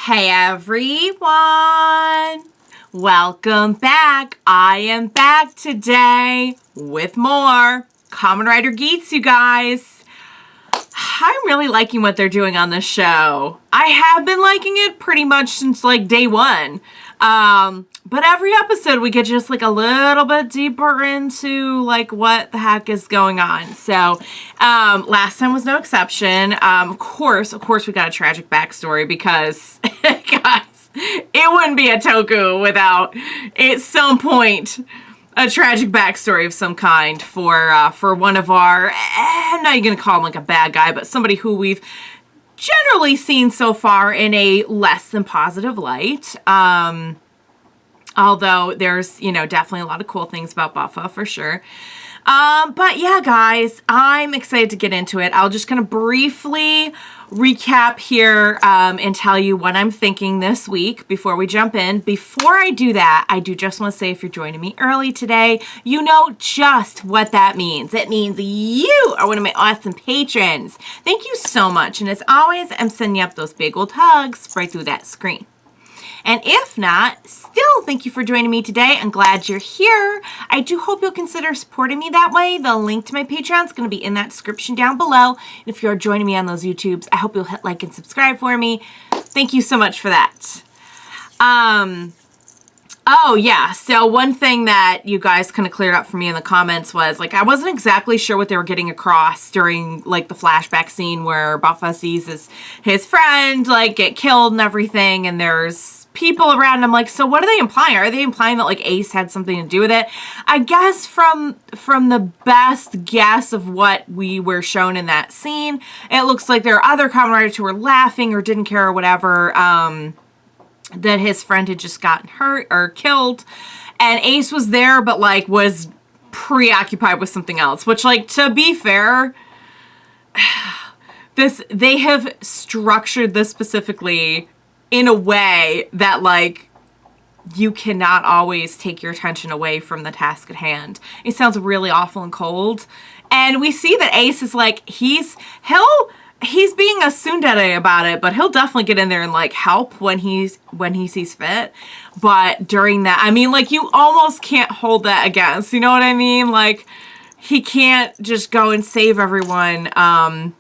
Hey everyone! Welcome back. I am back today with more Kamen Rider Geats, you guys. I'm really liking what they're doing on this show. I have been liking it pretty much since like day one. But every episode we get just like a little bit deeper into like what the heck is going on. So, last time was no exception. Of course we got a tragic backstory because, guys, it wouldn't be a Toku without at some point a tragic backstory of some kind for one of our, I'm not even gonna call him like a bad guy, but somebody who we've generally seen so far in a less than positive light. Although there's, you know, definitely a lot of cool things about Buffa for sure. But yeah, guys, I'm excited to get into it. I'll just kind of briefly recap here and tell you what I'm thinking this week before we jump in. Before I do that, I do just want to say if you're joining me early today, you know just what that means. It means you are one of my awesome patrons. Thank you so much. And as always, I'm sending you up those big old hugs right through that screen. And if not, still thank you for joining me today. I'm glad you're here. I do hope you'll consider supporting me that way. The link to my Patreon is going to be in that description down below. And if you're joining me on those YouTubes, I hope you'll hit like and subscribe for me. Thank you so much for that. Oh yeah, so one thing that you guys kind of cleared up for me in the comments was like I wasn't exactly sure what they were getting across during like the flashback scene where Buffa sees his friend like get killed and everything, and there's people around. I'm like, so what are they implying? Are they implying that like Ace had something to do with it? I guess from the best guess of what we were shown in that scene, it looks like there are other Kamen Riders who were laughing or didn't care or whatever, that his friend had just gotten hurt or killed, and Ace was there but like was preoccupied with something else, which, like, to be fair, they have structured this specifically in a way that like you cannot always take your attention away from the task at hand. It sounds really awful and cold, and we see that Ace is like he's being a tsundere about it, but he'll definitely get in there and like help when he sees fit. But during that, I mean, like, you almost can't hold that against, you know what I mean? Like, he can't just go and save everyone,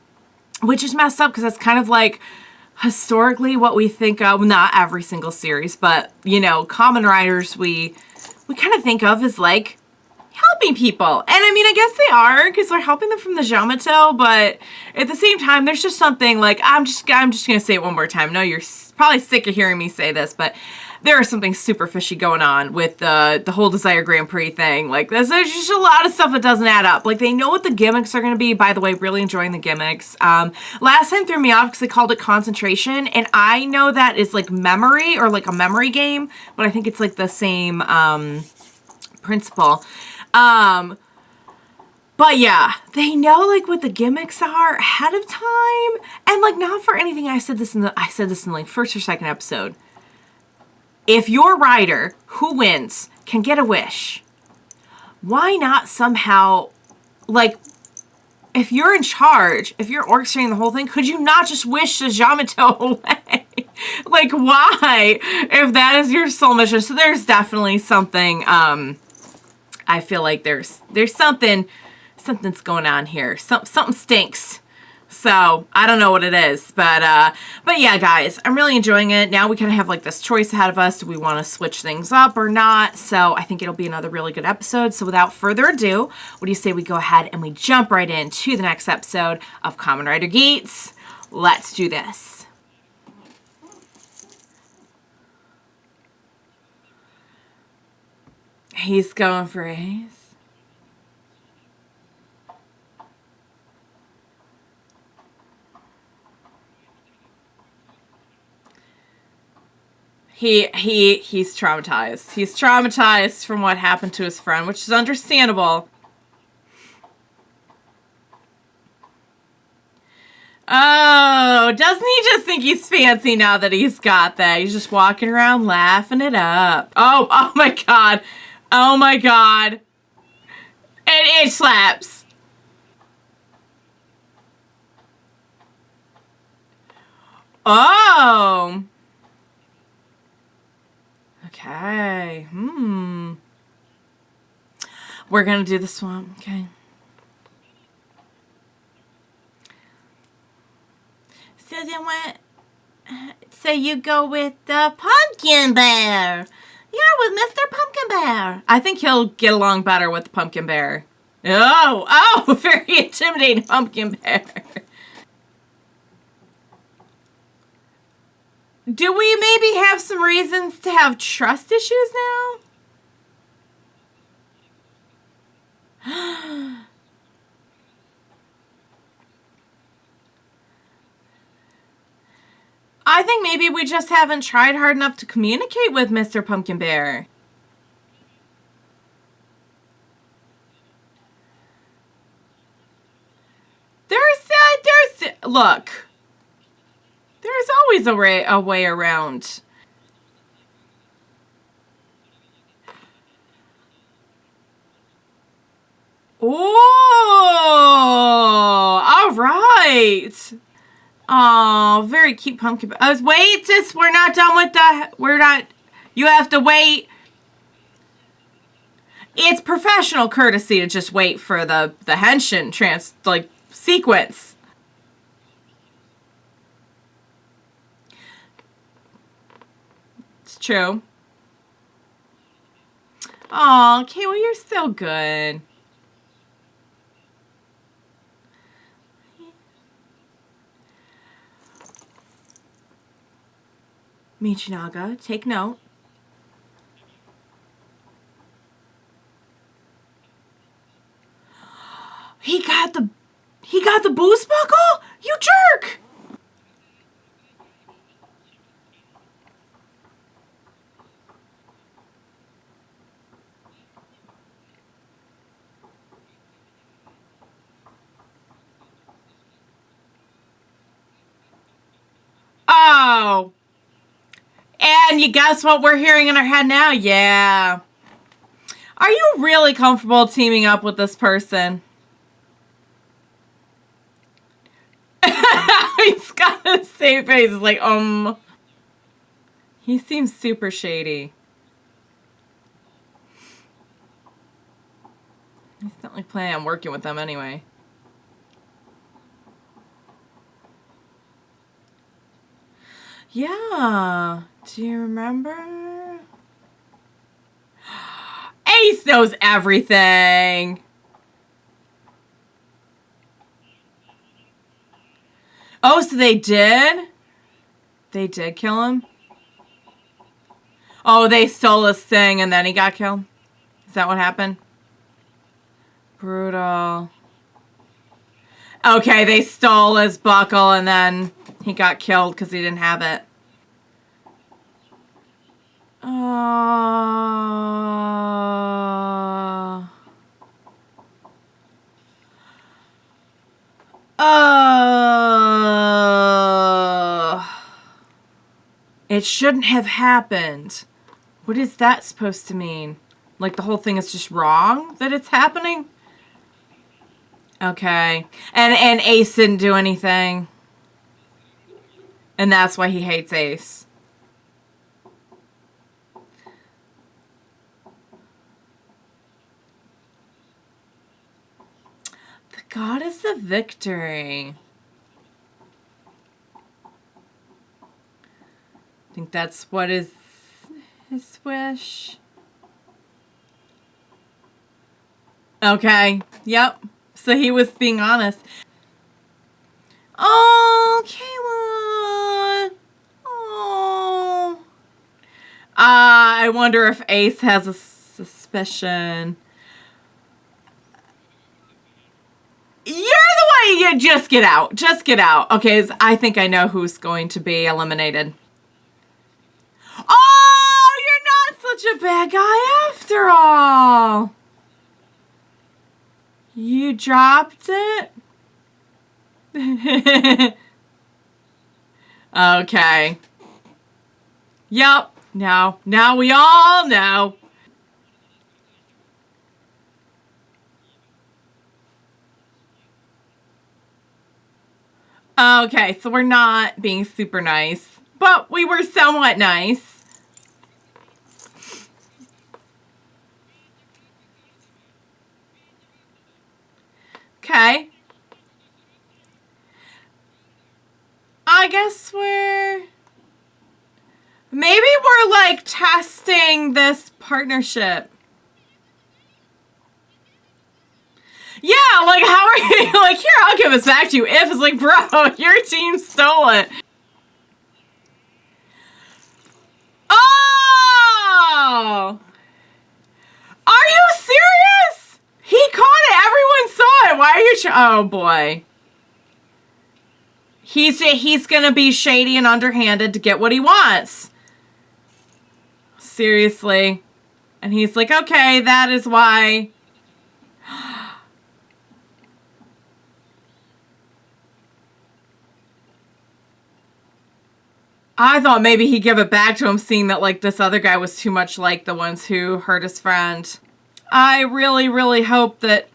which is messed up because that's kind of like historically what we think of, not every single series, but, you know, Kamen Riders we kind of think of as like helping people. And I mean, I guess they are, because they're helping them from the Yamato, but at the same time, there's just something like, I'm just gonna say it one more time. No, you're probably sick of hearing me say this, but there is something super fishy going on with the whole Desire Grand Prix thing. Like, there's just a lot of stuff that doesn't add up. Like, they know what the gimmicks are going to be. By the way, really enjoying the gimmicks. Last time threw me off because they called it concentration, and I know that is like memory or like a memory game, but I think it's like the same principle. But yeah, they know like what the gimmicks are ahead of time, and like not for anything. I said this in like first or second episode. If your rider who wins can get a wish, why not somehow, like, if you're in charge, if you're orchestrating the whole thing, could you not just wish the Yamato away? Like, why? If that is your sole mission. So there's definitely something, I feel like there's something's going on here. Something stinks. So I don't know what it is, but yeah, guys, I'm really enjoying it. Now we kind of have like this choice ahead of us. Do we want to switch things up or not? So I think it'll be another really good episode. So without further ado, what do you say we go ahead and we jump right into the next episode of Kamen Rider Geats? Let's do this. He's going for Ace. He's traumatized. He's traumatized from what happened to his friend, which is understandable. Oh, doesn't he just think he's fancy now that he's got that? He's just walking around laughing it up. Oh my god. Oh my god. And it slaps. Oh. We're gonna do the swamp. Okay. So then what? So you go with the pumpkin bear. You're with Mr. Pumpkin Bear. I think he'll get along better with the pumpkin bear. Oh, very intimidating pumpkin bear. Do we maybe have some reasons to have trust issues now? I think maybe we just haven't tried hard enough to communicate with Mr. Pumpkin Bear. Look, there's always a way around. Oh, all right. Oh, very cute pumpkin. Wait, we're not done with you have to wait. It's professional courtesy to just wait for the henshin sequence. It's true. Oh, okay, well, you're still good. Michinaga, take note. He got the boost buckle? You jerk! Oh. And you guess what we're hearing in our head now? Yeah. Are you really comfortable teaming up with this person? He's got the same face. It's like, He seems super shady. He's not like planning on working with them anyway. Yeah. Do you remember? Ace knows everything. Oh, so they did? They did kill him? Oh, they stole his thing and then he got killed? Is that what happened? Brutal. Okay, they stole his buckle and then he got killed because he didn't have it. It shouldn't have happened. What is that supposed to mean? Like the whole thing is just wrong that it's happening? Okay. And Ace didn't do anything. And that's why he hates Ace. The goddess of victory. I think that's what is his wish. Okay. Yep. So he was being honest. Oh, Kayla. Oh. I wonder if Ace has a suspicion. You're the one. You just get out. Just get out. Okay, I think I know who's going to be eliminated. Oh, you're not such a bad guy after all. You dropped it? Okay. Yep. Now we all know. Okay, so we're not being super nice, but we were somewhat nice. Okay. I guess maybe we're like testing this partnership. Yeah, like how are you like here, I'll give this back to you. If it's like, bro, your team stole it. Oh! Are you serious? He caught it. Everyone saw it. Why are you oh boy. He's gonna be shady and underhanded to get what he wants. Seriously. And he's like, okay, that is why. I thought maybe he'd give it back to him, seeing that like this other guy was too much like the ones who hurt his friend. I really, really hope that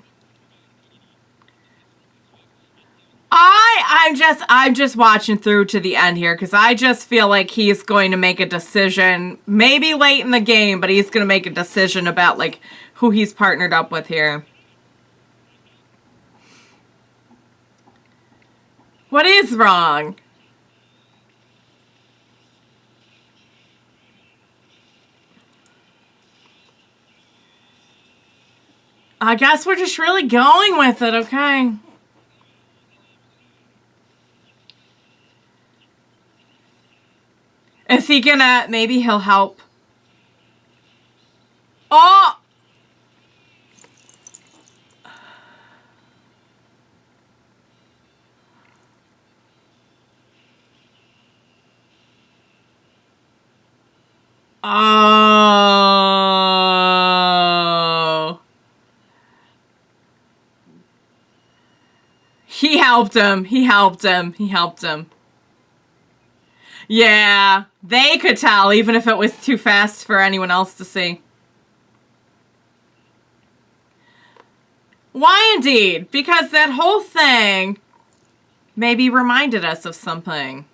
I'm just watching through to the end here because I just feel like he's going to make a decision, maybe late in the game, but he's going to make a decision about like who he's partnered up with here. What is wrong? I guess we're just really going with it, okay? Is he gonna, maybe he'll help. Oh! Oh. He helped him. He helped him. He helped him. Yeah, they could tell, even if it was too fast for anyone else to see. Why indeed? Because that whole thing maybe reminded us of something.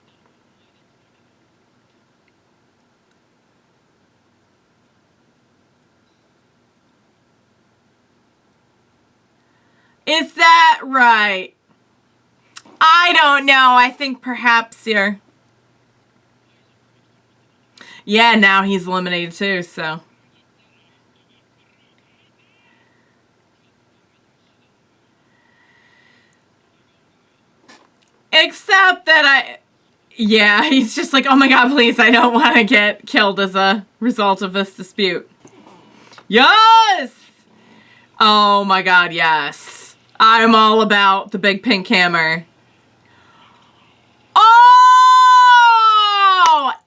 Is that right? I don't know. I think perhaps you're... Yeah, now he's eliminated too, so... Except that yeah, he's just like, oh my god, please, I don't want to get killed as a result of this dispute. Yes! Oh my god, yes. I'm all about the big pink hammer. Oh!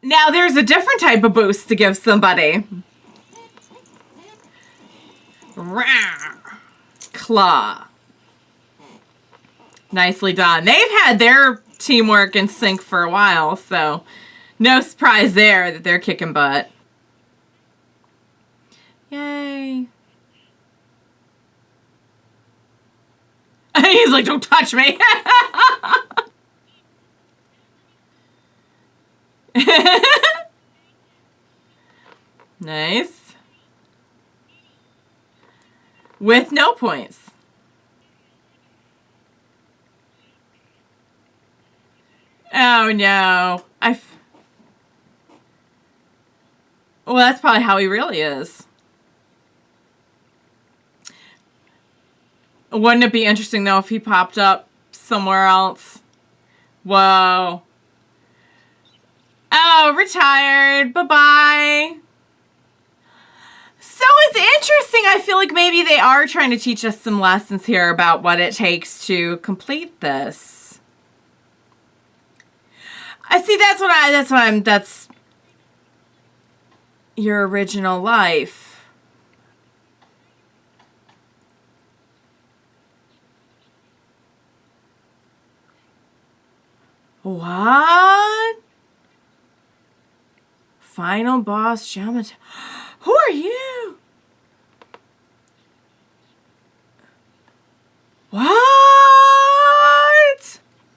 Now there's a different type of boost to give somebody. Claw. Nicely done. They've had their teamwork in sync for a while, so no surprise there that they're kicking butt. Yay. He's like, don't touch me. Nice. With no points. Oh no. Well, that's probably how he really is. Wouldn't it be interesting though if he popped up somewhere else? Whoa. Oh, retired. Bye-bye. So it's interesting. I feel like maybe they are trying to teach us some lessons here about what it takes to complete this. I see. That's your original life. What? Final boss, Yamato. Who are you? What?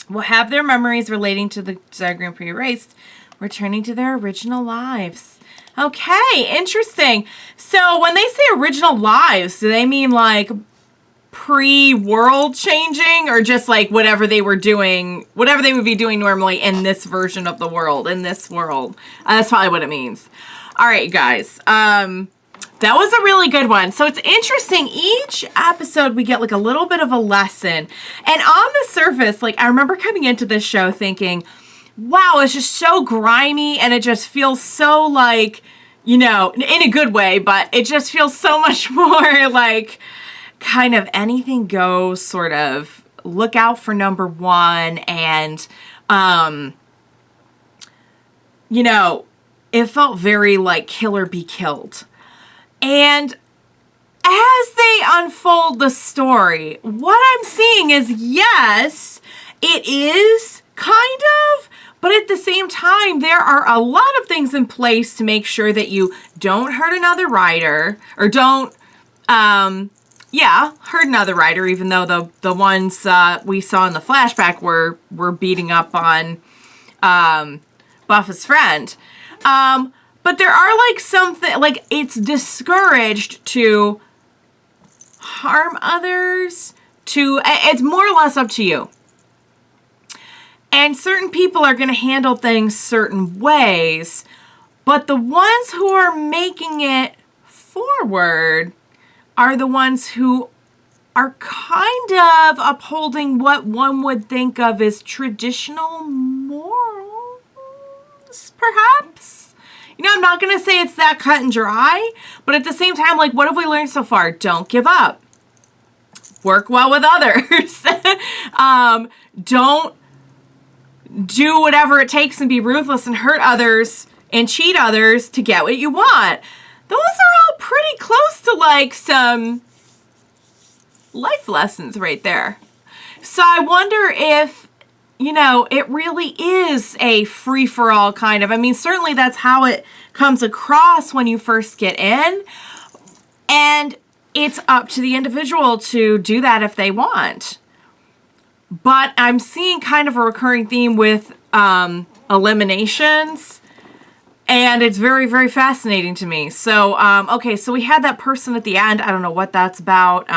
Will have their memories relating to the diagram pre-erased, returning to their original lives. Okay, interesting. So when they say original lives, do they mean like pre-world changing, or just like whatever they were doing, whatever they would be doing normally in this version of the world, in this world. That's probably what it means. All right, guys. That was a really good one. So it's interesting. Each episode we get like a little bit of a lesson. And on the surface, like I remember coming into this show thinking, wow, it's just so grimy and it just feels so like, you know, in a good way, but it just feels so much more like kind of anything goes, sort of look out for number one. And, you know, it felt very like kill or be killed. And as they unfold the story, what I'm seeing is, yes, it is kind of, but at the same time, there are a lot of things in place to make sure that you don't hurt another rider, or don't, hurt another rider, even though the ones we saw in the flashback were beating up on Buffa's friend. But there are like something, like it's discouraged to harm others, it's more or less up to you. And certain people are going to handle things certain ways, but the ones who are making it forward are the ones who are kind of upholding what one would think of as traditional morals, perhaps. You know, I'm not going to say it's that cut and dry, but at the same time, like, what have we learned so far? Don't give up. Work well with others. Don't do whatever it takes and be ruthless and hurt others and cheat others to get what you want. Those are all pretty close to, like, some life lessons right there. So I wonder if, you know, it really is a free-for-all kind of. I mean, certainly that's how it comes across when you first get in. And it's up to the individual to do that if they want. But I'm seeing kind of a recurring theme with eliminations. And it's very, very fascinating to me. So, okay, so we had that person at the end. I don't know what that's about.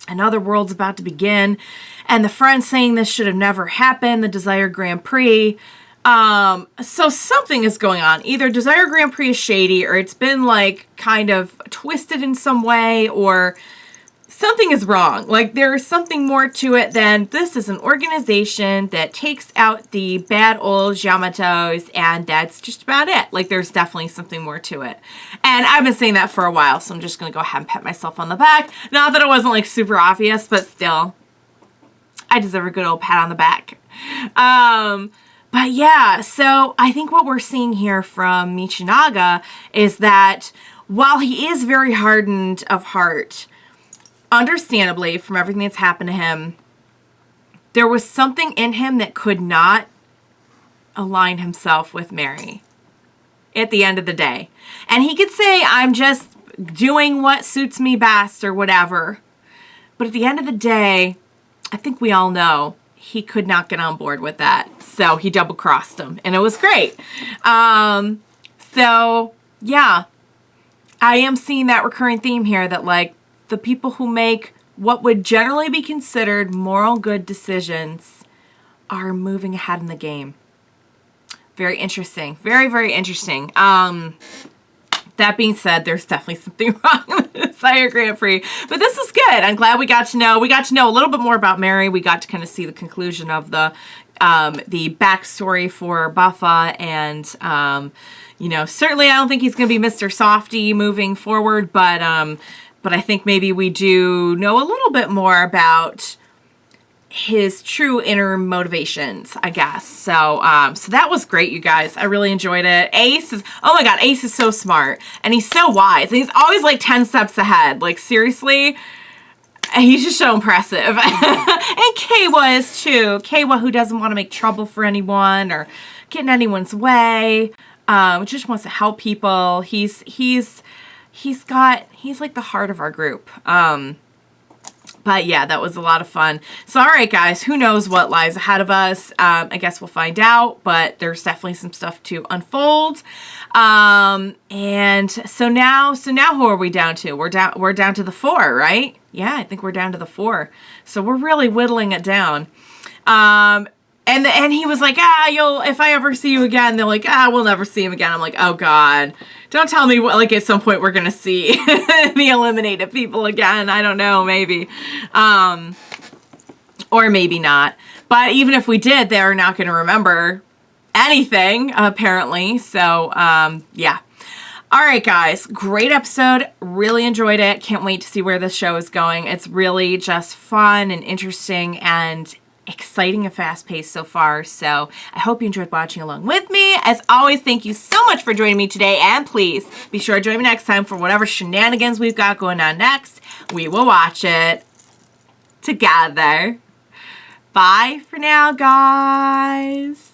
Another world's about to begin. And the friend saying this should have never happened. The Desire Grand Prix. So something is going on. Either Desire Grand Prix is shady, or it's been like kind of twisted in some way, or something is wrong. Like there's something more to it than this is an organization that takes out the bad old Yamatos, and that's just about it. Like there's definitely something more to it. And I've been saying that for a while, so I'm just going to go ahead and pat myself on the back. Not that it wasn't like super obvious, but still, I deserve a good old pat on the back. But yeah, so I think what we're seeing here from Michinaga is that while he is very hardened of heart, understandably, from everything that's happened to him, there was something in him that could not align himself with Mary at the end of the day. And he could say, I'm just doing what suits me best or whatever. But at the end of the day, I think we all know he could not get on board with that. So he double-crossed him. And it was great. So, yeah. I am seeing that recurring theme here that, like, the people who make what would generally be considered moral good decisions are moving ahead in the game. Very interesting. Very, very interesting. That being said, there's definitely something wrong with the Desire Grand Prix. But this is good. I'm glad we got to know a little bit more about Mary. We got to kind of see the conclusion of the backstory for Buffa. And, you know, certainly I don't think he's going to be Mr. Softy moving forward. But I think maybe we do know a little bit more about his true inner motivations, I guess. So that was great, you guys. I really enjoyed it. Ace is so smart, and he's so wise, and he's always like 10 steps ahead. Like seriously, he's just so impressive. And Kawa is too. Kawa, who doesn't want to make trouble for anyone or get in anyone's way, just wants to help people. He's like the heart of our group. But yeah, that was a lot of fun. So, all right, guys, who knows what lies ahead of us? I guess we'll find out, but there's definitely some stuff to unfold. And so now who are we down to? We're down to the 4, right? Yeah, I think we're down to the 4. So we're really whittling it down. And he was like, if I ever see you again, they're like, we'll never see him again. I'm like, oh God, don't tell me what, like at some point we're going to see the eliminated people again. I don't know, maybe. Or maybe not. But even if we did, they're not going to remember anything, apparently. So, yeah. All right, guys. Great episode. Really enjoyed it. Can't wait to see where this show is going. It's really just fun and interesting and exciting and fast-paced so far. So I hope you enjoyed watching along with me. As always, thank you so much for joining me today. And please be sure to join me next time for whatever shenanigans we've got going on next. We will watch it together. Bye for now, guys.